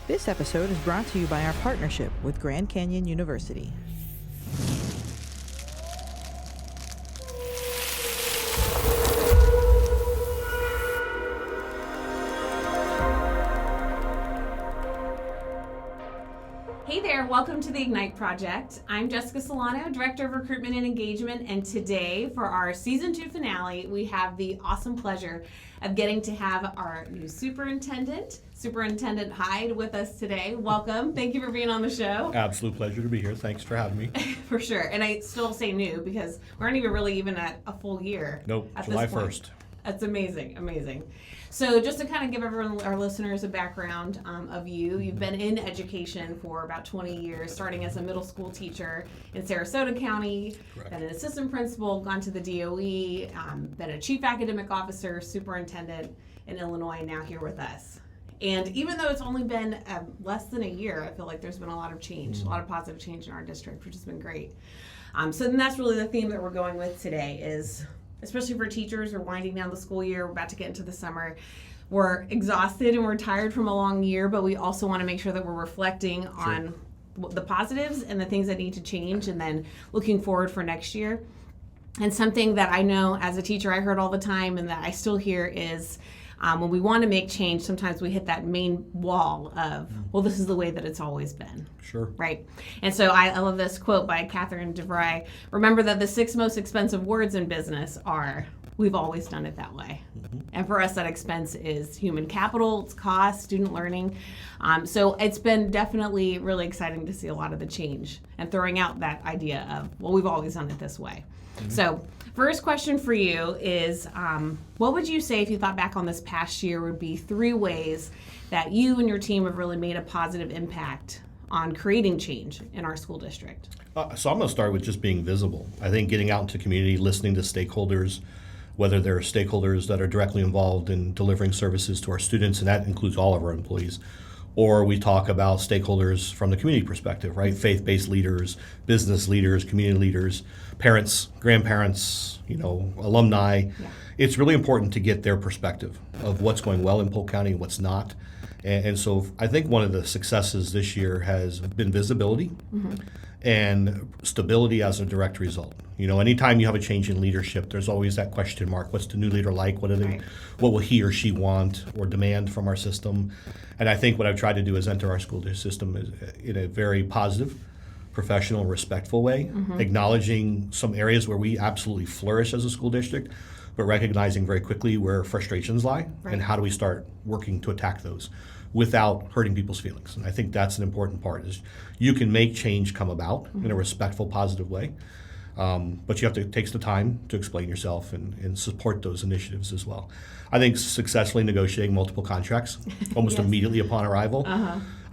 This episode is brought to you by our partnership with Grand Canyon University. Hey there, welcome to the Ignite Project. I'm Jessica Solano, Director of Recruitment and Engagement, and today for our Season 2 finale, we have the awesome pleasure of getting to have our new Superintendent Heid, with us today. Welcome. Thank you for being on the show. Absolute pleasure to be here. Thanks for having me. For sure. And I still say new because we aren't even at a full year. Nope, July 1st. That's amazing. So just to kind of give everyone, our listeners, a background of you, you've been in education for about 20 years, starting as a middle school teacher in Sarasota County, Correct. Then an assistant principal, gone to the DOE, been a chief academic officer, superintendent in Illinois, and now here with us. And even though it's only been less than a year, I feel like there's been a lot of change, a lot of positive change in our district, which has been great. So then that's really the theme that we're going with today is, especially for teachers, we're winding down the school year, we're about to get into the summer. We're exhausted and we're tired from a long year, but we also want to make sure that we're reflecting on the positives and the things that need to change and then looking forward for next year. And something that I know as a teacher I heard all the time and that I still hear is when we want to make change, sometimes we hit that main wall of, well, this is the way that it's always been. Sure. Right. And so I love this quote by Catherine DeVry. Remember that the 6 most expensive words in business are, we've always done it that way. Mm-hmm. And for us, that expense is human capital, it's cost, student learning. So it's been definitely really exciting to see a lot of the change and throwing out that idea of, well, we've always done it this way. Mm-hmm. So first question for you is, what would you say if you thought back on this past year would be 3 ways that you and your team have really made a positive impact on creating change in our school district? So I'm going to start with just being visible. I think getting out into community, listening to stakeholders, whether they're stakeholders that are directly involved in delivering services to our students, and that includes all of our employees, or we talk about stakeholders from the community perspective, right? Faith-based leaders, business leaders, community leaders, parents, grandparents, alumni. Yeah. It's really important to get their perspective of what's going well in Polk County and what's not. And so I think one of the successes this year has been visibility and stability as a direct result. Anytime you have a change in leadership, there's always that question mark. What's the new leader like? What will he or she want or demand from our system? And I think what I've tried to do is enter our school system in a very positive, professional, respectful way, acknowledging some areas where we absolutely flourish as a school district, but recognizing very quickly where frustrations lie and how do we start working to attack those without hurting people's feelings. And I think that's an important part, is you can make change come about in a respectful, positive way. But you have to take the time to explain yourself and support those initiatives as well. I think successfully negotiating multiple contracts almost immediately upon arrival,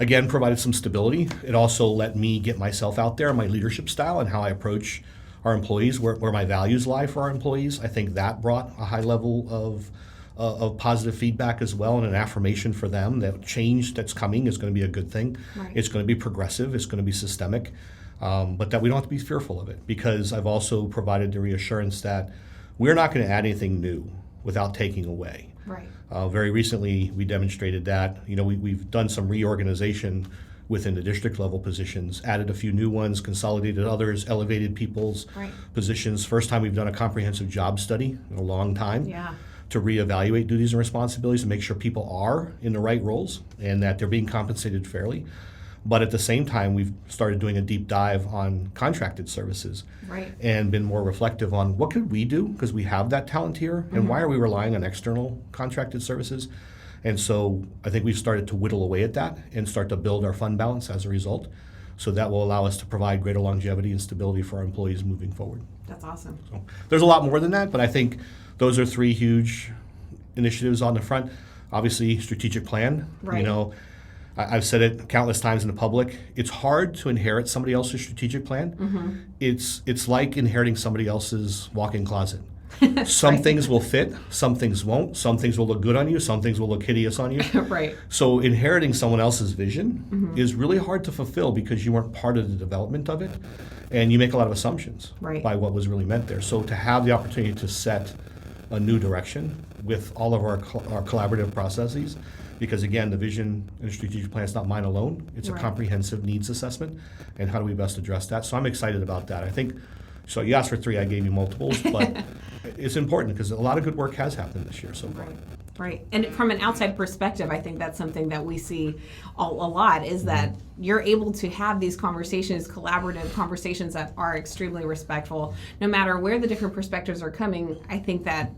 again, provided some stability. It also let me get myself out there, my leadership style and how I approach our employees, where my values lie for our employees. I think that brought a high level of positive feedback as well, and an affirmation for them that change that's coming is going to be a good thing. Right. It's going to be progressive. It's going to be systemic. But that we don't have to be fearful of it, because I've also provided the reassurance that we're not going to add anything new without taking away. Right. Very recently, we demonstrated that. We've done some reorganization within the district level positions, added a few new ones, consolidated others, elevated people's positions. First time we've done a comprehensive job study in a long time. Yeah. To reevaluate duties and responsibilities and make sure people are in the right roles and that they're being compensated fairly. But at the same time, we've started doing a deep dive on contracted services and been more reflective on what could we do, because we have that talent here, and why are we relying on external contracted services? And so I think we've started to whittle away at that and start to build our fund balance as a result. So that will allow us to provide greater longevity and stability for our employees moving forward. That's awesome. So there's a lot more than that, but I think those are 3 huge initiatives on the front. Obviously, strategic plan. Right. I've said it countless times in the public. It's hard to inherit somebody else's strategic plan. It's like inheriting somebody else's walk-in closet. Some things will fit, some things won't. Some things will look good on you, some things will look hideous on you. Right. So inheriting someone else's vision is really hard to fulfill because you weren't part of the development of it, and you make a lot of assumptions by what was really meant there. So to have the opportunity to set a new direction with all of our collaborative processes because again, the vision and strategic plan is not mine alone. It's a Right. comprehensive needs assessment, and how do we best address that? So I'm excited about that. I think, so you asked for 3, I gave you multiples, but it's important because a lot of good work has happened this year so far. Right. And from an outside perspective, I think that's something that we see a lot is that you're able to have these conversations, collaborative conversations that are extremely respectful. No matter where the different perspectives are coming, I think that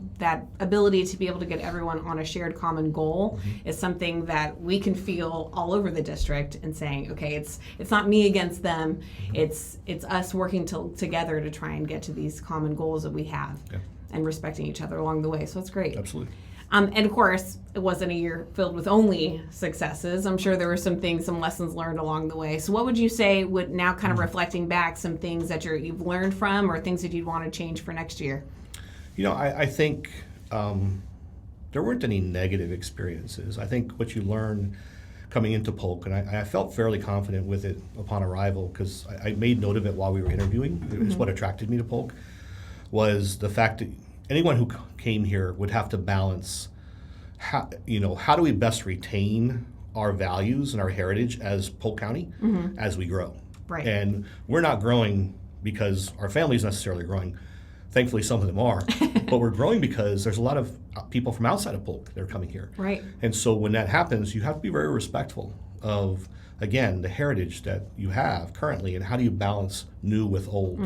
ability to be able to get everyone on a shared common goal is something that we can feel all over the district and saying, okay, it's not me against them. It's us working together to try and get to these common goals that we have and respecting each other along the way. So it's great. Absolutely. And of course, it wasn't a year filled with only successes. I'm sure there were some things, some lessons learned along the way. So what would you say would now kind of reflecting back some things that you've learned from or things that you'd want to change for next year? I think there weren't any negative experiences. I think what you learn coming into Polk, and I felt fairly confident with it upon arrival because I made note of it while we were interviewing. It was what attracted me to Polk, was the fact that anyone who came here would have to balance how do we best retain our values and our heritage as Polk County as we grow. Right. And we're not growing because our family's necessarily growing. Thankfully, some of them are. But we're growing because there's a lot of people from outside of Polk that are coming here. Right. And so when that happens, you have to be very respectful of, again, the heritage that you have currently, and how do you balance new with old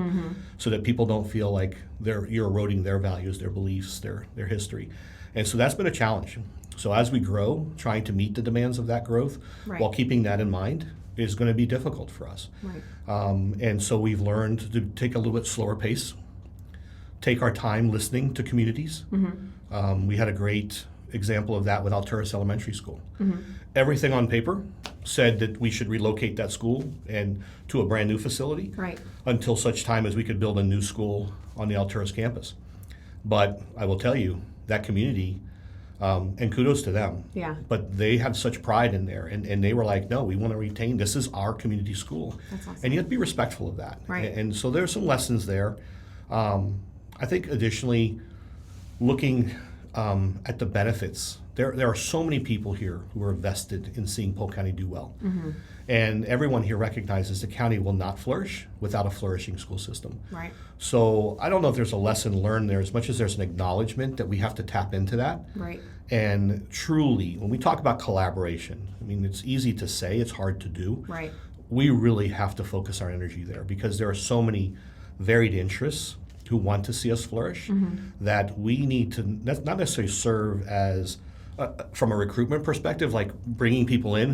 so that people don't feel like you're eroding their values, their beliefs, their history. And so that's been a challenge. So as we grow, trying to meet the demands of that growth while keeping that in mind is going to be difficult for us. Right. And so we've learned to take a little bit slower pace, take our time listening to communities. We had a great example of that with Alturas Elementary School. Everything on paper said that we should relocate that school and to a brand new facility until such time as we could build a new school on the Alturas campus. But I will tell you, that community, and kudos to them, but they had such pride in there, and they were like, no, we want to retain, this is our community school. That's awesome. And you have to be respectful of that. Right. And so there's some lessons there. I think additionally, looking at the benefits, there are so many people here who are vested in seeing Polk County do well. And everyone here recognizes the county will not flourish without a flourishing school system. Right. So I don't know if there's a lesson learned there as much as there's an acknowledgement that we have to tap into that. Right. And truly, when we talk about collaboration, I mean, it's easy to say, it's hard to do. Right. We really have to focus our energy there because there are so many varied interests who want to see us flourish that we need to not necessarily serve as from a recruitment perspective, like bringing people in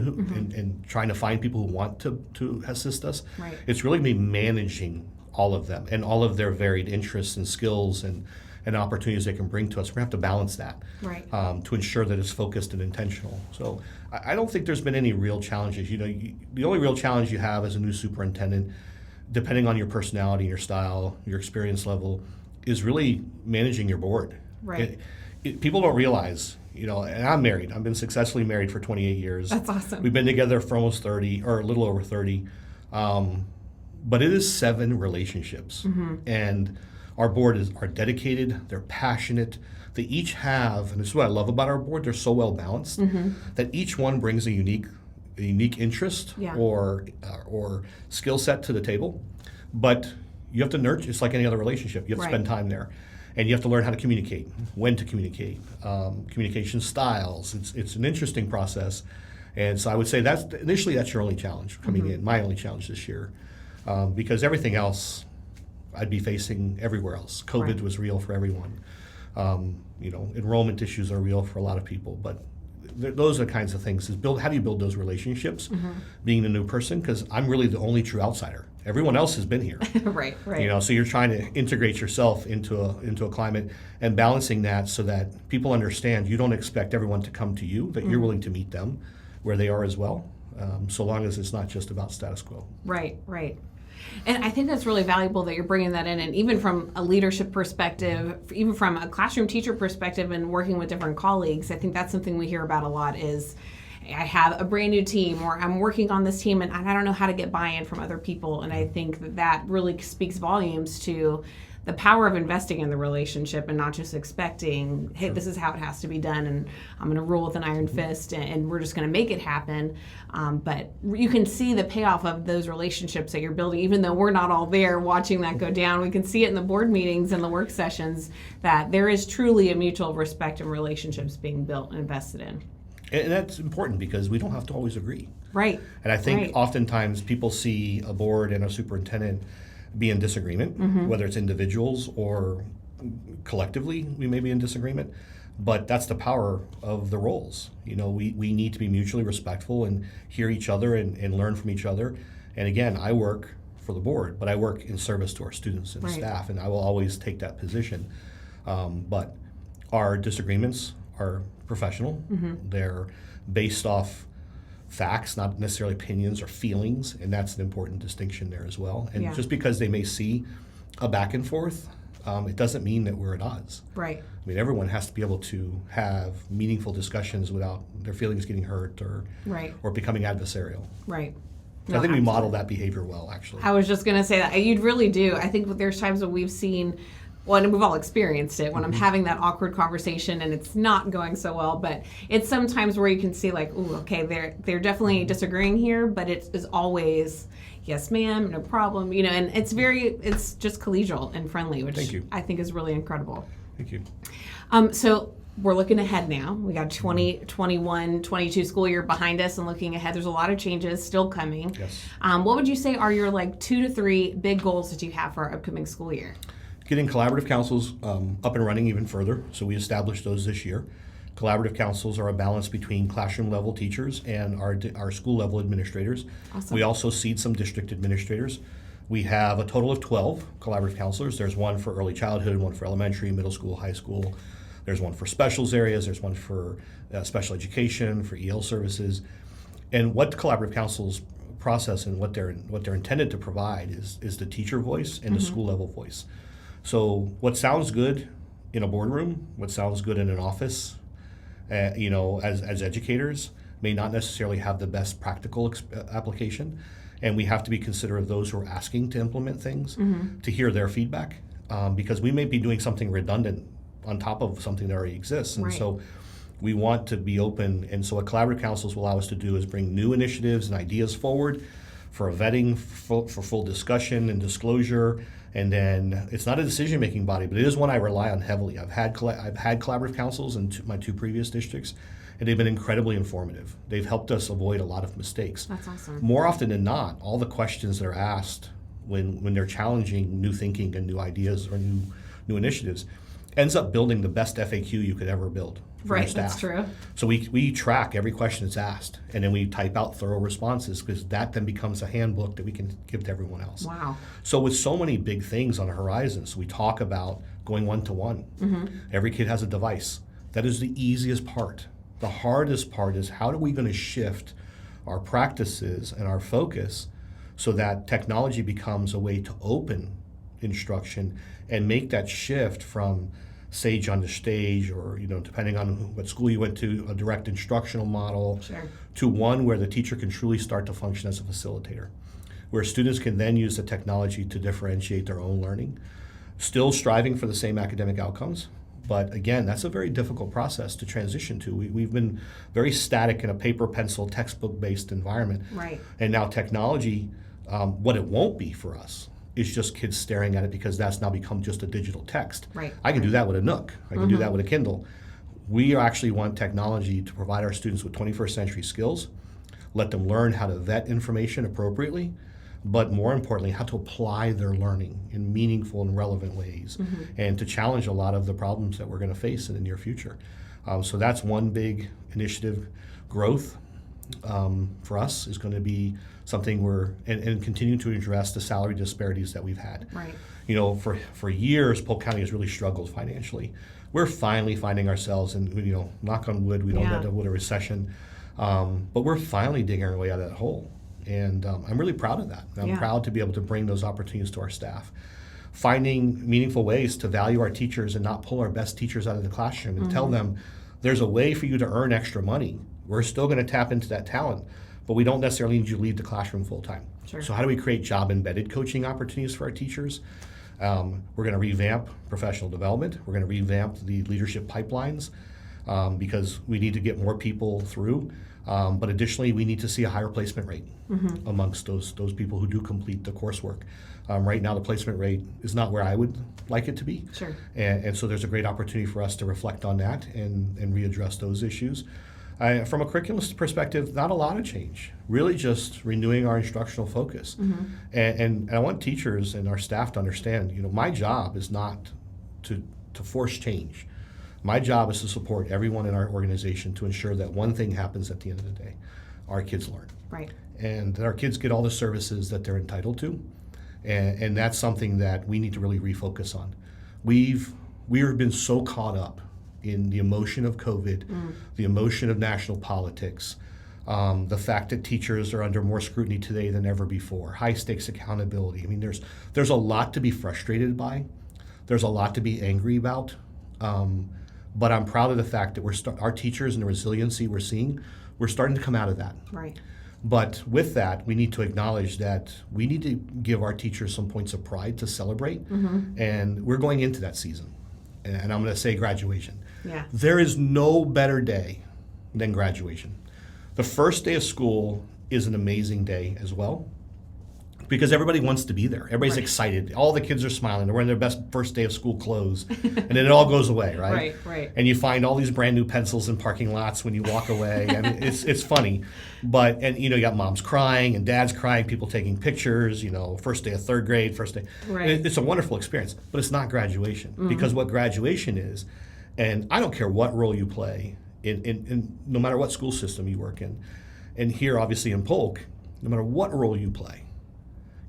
and trying to find people who want to assist us. Right. It's really going to be managing all of them and all of their varied interests and skills and opportunities they can bring to us. We're going to have to balance that to ensure that it's focused and intentional. So I don't think there's been any real challenges. The only real challenge you have as a new superintendent, depending on your personality, your style, your experience level, is really managing your board. Right. People don't realize, and I'm married. I've been successfully married for 28 years. That's awesome. We've been together for almost 30, or a little over 30. But it is 7 relationships. And our board are dedicated, they're passionate. They each have, and this is what I love about our board, they're so well balanced that each one brings a unique interest or skill set to the table. But you have to nurture, it's like any other relationship. You have to spend time there. And you have to learn how to communicate, when to communicate, communication styles. It's an interesting process. And so I would say that's your only challenge coming in, my only challenge this year. Because everything else I'd be facing everywhere else. COVID was real for everyone. Enrollment issues are real for a lot of people, but those are the kinds of things. How do you build those relationships, being a new person? Because I'm really the only true outsider. Everyone else has been here. Right. So you're trying to integrate yourself into a climate and balancing that so that people understand you don't expect everyone to come to you, that you're willing to meet them where they are as well, so long as it's not just about status quo. Right. And I think that's really valuable that you're bringing that in. And even from a leadership perspective, even from a classroom teacher perspective and working with different colleagues, I think that's something we hear about a lot is I have a brand new team or I'm working on this team and I don't know how to get buy-in from other people. And I think that really speaks volumes to the power of investing in the relationship and not just expecting, hey, this is how it has to be done, and I'm going to rule with an iron fist, and we're just going to make it happen. But you can see the payoff of those relationships that you're building, even though we're not all there watching that go down. We can see it in the board meetings and the work sessions that there is truly a mutual respect and relationships being built and invested in. And that's important because we don't have to always agree. Right. And I think Right. oftentimes people see a board and a superintendent be in disagreement, whether it's individuals or collectively we may be in disagreement. But that's the power of the roles. You know, we need to be mutually respectful and hear each other and learn from each other. And again, I work for the board, but I work in service to our students and Right. staff, and I will always take that position. But our disagreements are professional. They're based off facts, not necessarily opinions or feelings, and that's an important distinction there as well. And Yeah. just because they may see a back and forth, it doesn't mean that we're at odds. Right. I mean, everyone has to be able to have meaningful discussions without their feelings getting hurt or Right. becoming adversarial. Right. So I think we model that behavior well, actually. I was just going to say that. You'd really do. I think there's times when we've seen, well, and we've all experienced it, when I'm having that awkward conversation and it's not going so well, but it's sometimes where you can see like, ooh, okay, they're definitely disagreeing here, but it is always, yes, ma'am, no problem, you know, and it's just collegial and friendly, which Thank you. I think is really incredible. Thank you. So we're looking ahead now. We got 2021, 22 school year behind us and looking ahead. There's a lot of changes still coming. Yes. What would you say are your 2 to 3 big goals that you have for our upcoming school year? Getting collaborative councils up and running even further. So we established those this year. Collaborative councils are a balance between classroom level teachers and our school level administrators. Awesome. We also seed some district administrators. We have a total of 12 collaborative counselors. There's one for early childhood, one for elementary, middle school, high school. There's one for specials areas. There's one for special education, for EL services. And what the collaborative councils process and what they're intended to provide is the teacher voice and the school level voice. So what sounds good in a boardroom, what sounds good in an office, as educators, may not necessarily have the best practical application. And we have to be considerate of those who are asking to implement things, to hear their feedback, because we may be doing something redundant on top of something that already exists. And Right. so we want to be open. And so what collaborative councils will allow us to do is bring new initiatives and ideas forward for a vetting, for full discussion and disclosure. And then it's not a decision-making body, but it is one I rely on heavily. I've had collaborative councils in my 2 previous districts, and they've been incredibly informative. They've helped us avoid a lot of mistakes. That's awesome. More often than not, all the questions that are asked when they're challenging new thinking and new ideas or new initiatives ends up building the best FAQ you could ever build for your Right, staff. that's true. So we track every question that's asked, and then we type out thorough responses, because that then becomes a handbook that we can give to everyone else. Wow. So with so many big things on the horizon, so we talk about going one-to-one. Every kid has a device. That is the easiest part. The hardest part is how are we going to shift our practices and our focus so that technology becomes a way to open instruction and make that shift from sage on the stage, or depending on what school you went to, a direct instructional model, Sure. to one where the teacher can truly start to function as a facilitator, where students can then use the technology to differentiate their own learning, still striving for the same academic outcomes. But again, that's a very difficult process to transition to. We've been very static in a paper, pencil, textbook-based environment. Right. And now technology, what it won't be for us is just kids staring at it, because that's now become just a digital text. Right. I can do that with a Nook. I can do that with a Kindle. We actually want technology to provide our students with 21st century skills, let them learn how to vet information appropriately, but more importantly, how to apply their learning in meaningful and relevant ways, and to challenge a lot of the problems that we're going to face in the near future. So that's one big initiative. Growth for us is going to be something and continue to address the salary disparities that we've had. Right. For years, Polk County has really struggled financially. We're finally finding ourselves, and knock on wood, we don't Yeah. end up with a recession, but we're finally digging our way out of that hole. And I'm really proud of that. I'm Yeah. proud to be able to bring those opportunities to our staff. Finding meaningful ways to value our teachers and not pull our best teachers out of the classroom and tell them there's a way for you to earn extra money. We're still going to tap into that talent, but we don't necessarily need you to leave the classroom full time. Sure. So how do we create job embedded coaching opportunities for our teachers? We're going to revamp professional development. We're going to revamp the leadership pipelines because we need to get more people through. But additionally, we need to see a higher placement rate amongst those people who do complete the coursework. Right now, the placement rate is not where I would like it to be. Sure. And so there's a great opportunity for us to reflect on that and readdress those issues. From a curriculum perspective, not a lot of change. Really just renewing our instructional focus. And I want teachers and our staff to understand, my job is not to force change. My job is to support everyone in our organization to ensure that one thing happens at the end of the day: our kids learn. Right. And that our kids get all the services that they're entitled to. And that's something that we need to really refocus on. We have been so caught up in the emotion of COVID, the emotion of national politics, the fact that teachers are under more scrutiny today than ever before, high stakes accountability. I mean, there's a lot to be frustrated by. There's a lot to be angry about. But I'm proud of the fact that our teachers and the resiliency we're seeing, we're starting to come out of that. Right. But with that, we need to acknowledge that we need to give our teachers some points of pride to celebrate. And we're going into that season. And I'm going to say graduation. Yeah. There is no better day than graduation. The first day of school is an amazing day as well, because everybody wants to be there. Everybody's excited. All the kids are smiling. They're wearing their best first day of school clothes. And then it all goes away, right? Right. And you find all these brand new pencils in parking lots when you walk away. I mean, it's funny. And you got moms crying and dads crying, people taking pictures, first day of third grade, first day. Right. It's a wonderful experience, but it's not graduation. Because what graduation is, and I don't care what role you play in no matter what school system you work in, and here obviously in Polk, no matter what role you play,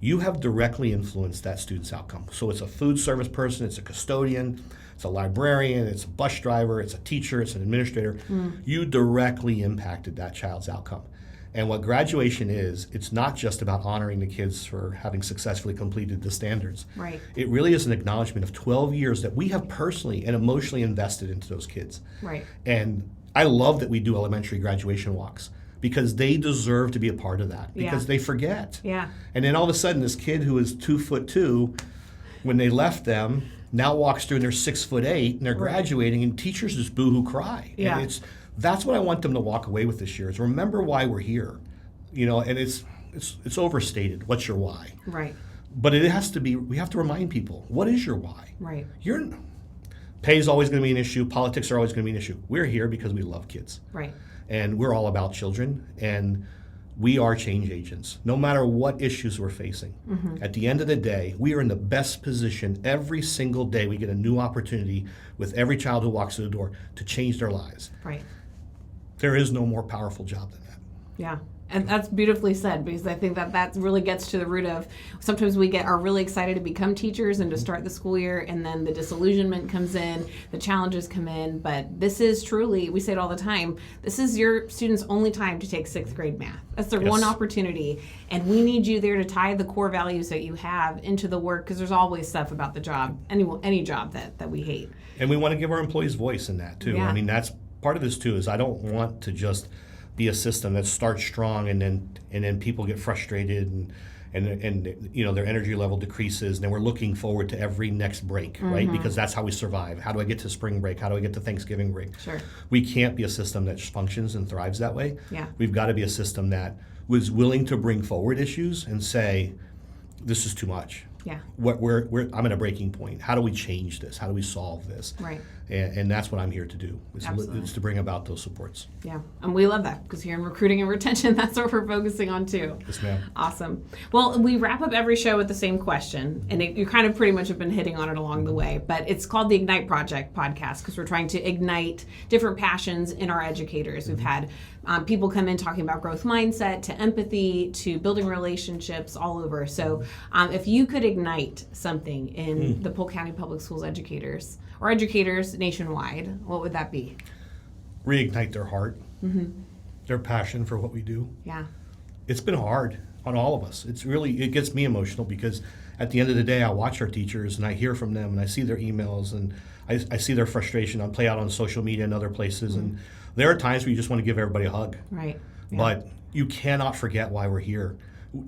you have directly influenced that student's outcome. So it's a food service person, it's a custodian, it's a librarian, it's a bus driver, it's a teacher, it's an administrator. You directly impacted that child's outcome. And what graduation is, it's not just about honoring the kids for having successfully completed the standards. Right. It really is an acknowledgement of 12 years that we have personally and emotionally invested into those kids. Right. And I love that we do elementary graduation walks, because they deserve to be a part of that, because they forget. Yeah. And then all of a sudden, this kid who is 2'2", when they left them, now walks through and they're 6'8", and they're graduating, and teachers just boo-hoo cry. Yeah. And that's what I want them to walk away with this year, is remember why we're here. And it's overstated. What's your why? Right. But it has to be, we have to remind people, what is your why? Right. Pay is always going to be an issue. Politics are always going to be an issue. We're here because we love kids. Right. And we're all about children, and we are change agents, no matter what issues we're facing. At the end of the day, we are in the best position every single day. We get a new opportunity with every child who walks through the door to change their lives. Right. There is no more powerful job than that. Yeah. And that's beautifully said, because I think that really gets to the root of, sometimes we are really excited to become teachers and to start the school year, and then the disillusionment comes in, the challenges come in. But this is truly, we say it all the time, this is your students' only time to take 6th grade math. That's their one opportunity. And we need you there to tie the core values that you have into the work, because there's always stuff about the job, any job that we hate. And we want to give our employees voice in that too. Yeah. I mean, that's part of this too, is I don't want to just be a system that starts strong and then people get frustrated and their energy level decreases, and then we're looking forward to every next break, right? Because that's how we survive. How do I get to spring break? How do I get to Thanksgiving break? Sure. We can't be a system that functions and thrives that way. Yeah. We've got to be a system that was willing to bring forward issues and say, this is too much. Yeah. I'm at a breaking point. How do we change this? How do we solve this? Right. And that's what I'm here to do, Absolutely. is to bring about those supports. Yeah, and we love that, because here in recruiting and retention, that's what we're focusing on too. Yes, ma'am. Awesome. Well, we wrap up every show with the same question, and you kind of pretty much have been hitting on it along the way, but it's called the Ignite Project podcast, because we're trying to ignite different passions in our educators. We've had people come in talking about growth mindset, to empathy, to building relationships, all over. So if you could ignite something in the Polk County Public Schools educators, or educators nationwide, what would that be? Reignite their heart, their passion for what we do. Yeah. It's been hard on all of us. It gets me emotional, because at the end of the day, I watch our teachers and I hear from them and I see their emails and I see their frustration on play out on social media and other places. And there are times where you just want to give everybody a hug. Right. Yeah. But you cannot forget why we're here.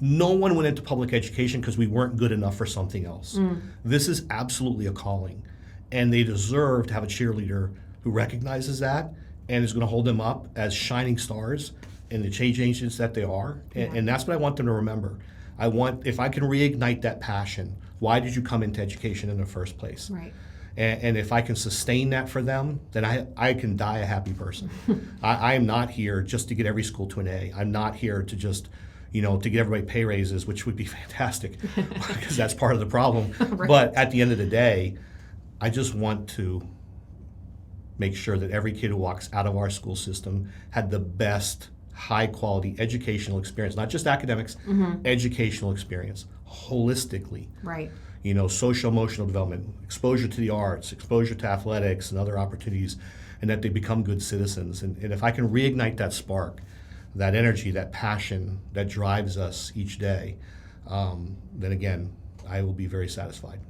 No one went into public education because we weren't good enough for something else. This is absolutely a calling, and they deserve to have a cheerleader who recognizes that and is going to hold them up as shining stars and the change agents that they are. And that's what I want them to remember. If I can reignite that passion, why did you come into education in the first place? Right. And if I can sustain that for them, then I can die a happy person. I am not here just to get every school to an A. I'm not here to just, to get everybody pay raises, which would be fantastic because that's part of the problem. Right. But at the end of the day, I just want to make sure that every kid who walks out of our school system had the best high quality educational experience, not just academics, educational experience, holistically. Right. Social emotional development, exposure to the arts, exposure to athletics and other opportunities, and that they become good citizens. And if I can reignite that spark, that energy, that passion that drives us each day, then again, I will be very satisfied.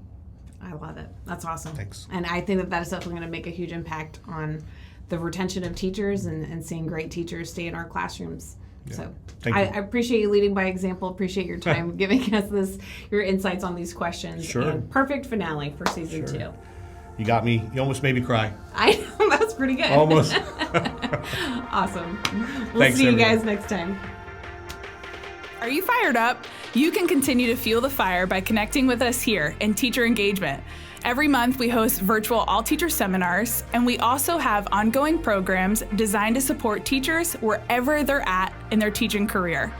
I love it. That's awesome. Thanks. And I think that is definitely going to make a huge impact on the retention of teachers and seeing great teachers stay in our classrooms. Yeah. So Thank I you. appreciate you leading by example, appreciate your time giving us your insights on these questions. Sure. And perfect finale for season Sure. 2. You got me. You almost made me cry. I know, that's pretty good. Almost. Awesome. We'll Thanks, see you everyone. guys next time. Are you fired up? You can continue to fuel the fire by connecting with us here in Teacher Engagement. Every month, we host virtual all-teacher seminars, and we also have ongoing programs designed to support teachers wherever they're at in their teaching career.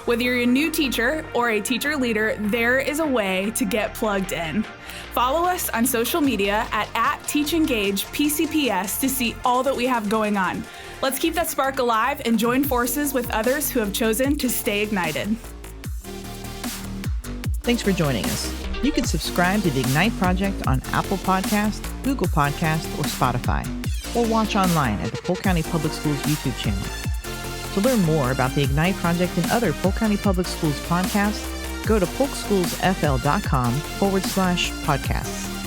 Whether you're a new teacher or a teacher leader, there is a way to get plugged in. Follow us on social media at TeachEngagePCPS to see all that we have going on. Let's keep that spark alive and join forces with others who have chosen to stay ignited. Thanks for joining us. You can subscribe to the Ignite Project on Apple Podcast, Google Podcast, or Spotify, or watch online at the Polk County Public Schools YouTube channel. To learn more about the Ignite Project and other Polk County Public Schools podcasts, go to polkschoolsfl.com/podcasts.